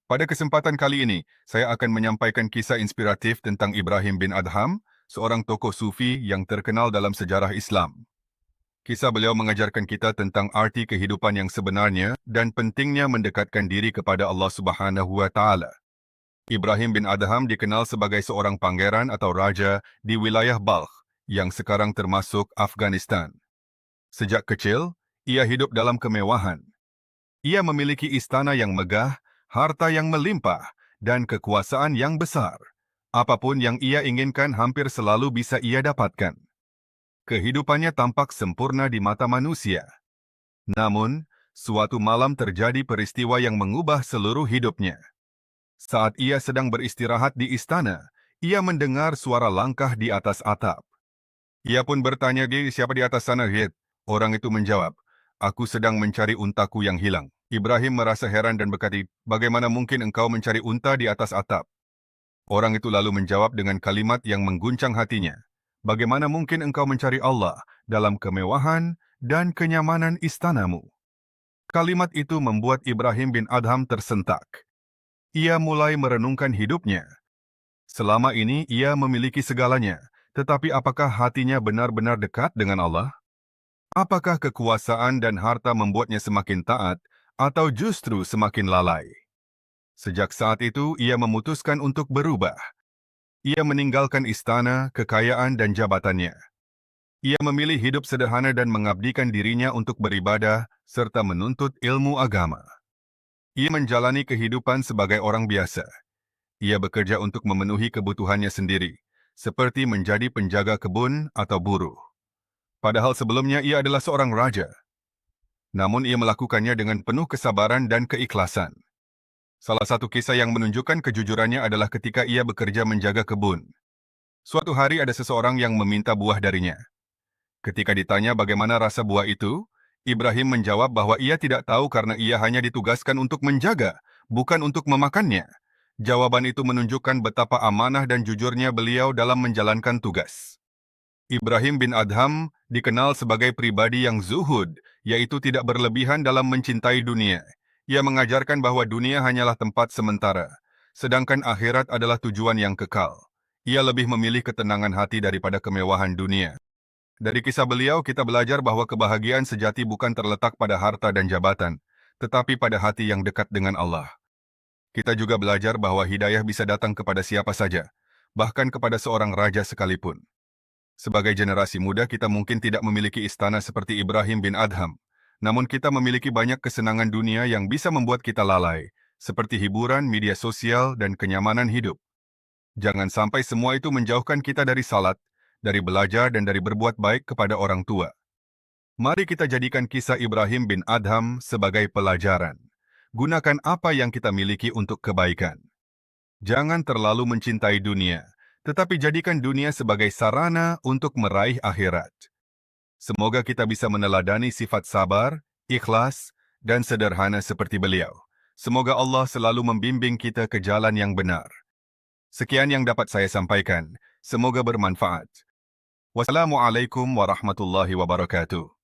Pada kesempatan kali ini, saya akan menyampaikan kisah inspiratif tentang Ibrahim bin Adham, seorang tokoh sufi yang terkenal dalam sejarah Islam. Kisah beliau mengajarkan kita tentang arti kehidupan yang sebenarnya dan pentingnya mendekatkan diri kepada Allah Subhanahu wa Ta'ala. Ibrahim bin Adham dikenal sebagai seorang pangeran atau raja di wilayah Balkh yang sekarang termasuk Afghanistan. Sejak kecil, ia hidup dalam kemewahan. Ia memiliki istana yang megah, harta yang melimpah, dan kekuasaan yang besar. Apapun yang ia inginkan hampir selalu bisa ia dapatkan. Kehidupannya tampak sempurna di mata manusia. Namun, suatu malam terjadi peristiwa yang mengubah seluruh hidupnya. Saat ia sedang beristirahat di istana, ia mendengar suara langkah di atas atap. Ia pun bertanya, siapa di atas sana, Hid? Orang itu menjawab, aku sedang mencari untaku yang hilang. Ibrahim merasa heran dan berkata, bagaimana mungkin engkau mencari unta di atas atap? Orang itu lalu menjawab dengan kalimat yang mengguncang hatinya. Bagaimana mungkin engkau mencari Allah dalam kemewahan dan kenyamanan istanamu? Kalimat itu membuat Ibrahim bin Adham tersentak. Ia mulai merenungkan hidupnya. Selama ini ia memiliki segalanya, tetapi apakah hatinya benar-benar dekat dengan Allah? Apakah kekuasaan dan harta membuatnya semakin taat, atau justru semakin lalai? Sejak saat itu, ia memutuskan untuk berubah. Ia meninggalkan istana, kekayaan, dan jabatannya. Ia memilih hidup sederhana dan mengabdikan dirinya untuk beribadah serta menuntut ilmu agama. Ia menjalani kehidupan sebagai orang biasa. Ia bekerja untuk memenuhi kebutuhannya sendiri, seperti menjadi penjaga kebun atau buruh. Padahal sebelumnya ia adalah seorang raja. Namun ia melakukannya dengan penuh kesabaran dan keikhlasan. Salah satu kisah yang menunjukkan kejujurannya adalah ketika ia bekerja menjaga kebun. Suatu hari ada seseorang yang meminta buah darinya. Ketika ditanya bagaimana rasa buah itu, Ibrahim menjawab bahwa ia tidak tahu karena ia hanya ditugaskan untuk menjaga, bukan untuk memakannya. Jawaban itu menunjukkan betapa amanah dan jujurnya beliau dalam menjalankan tugas. Ibrahim bin Adham dikenal sebagai pribadi yang zuhud, yaitu tidak berlebihan dalam mencintai dunia. Ia mengajarkan bahwa dunia hanyalah tempat sementara, sedangkan akhirat adalah tujuan yang kekal. Ia lebih memilih ketenangan hati daripada kemewahan dunia. Dari kisah beliau, kita belajar bahwa kebahagiaan sejati bukan terletak pada harta dan jabatan, tetapi pada hati yang dekat dengan Allah. Kita juga belajar bahwa hidayah bisa datang kepada siapa saja, bahkan kepada seorang raja sekalipun. Sebagai generasi muda, kita mungkin tidak memiliki istana seperti Ibrahim bin Adham, namun kita memiliki banyak kesenangan dunia yang bisa membuat kita lalai, seperti hiburan, media sosial, dan kenyamanan hidup. Jangan sampai semua itu menjauhkan kita dari salat, dari belajar, dan dari berbuat baik kepada orang tua. Mari kita jadikan kisah Ibrahim bin Adham sebagai pelajaran. Gunakan apa yang kita miliki untuk kebaikan. Jangan terlalu mencintai dunia, tetapi jadikan dunia sebagai sarana untuk meraih akhirat. Semoga kita bisa meneladani sifat sabar, ikhlas, dan sederhana seperti beliau. Semoga Allah selalu membimbing kita ke jalan yang benar. Sekian yang dapat saya sampaikan. Semoga bermanfaat. Wassalamualaikum warahmatullahi wabarakatuh.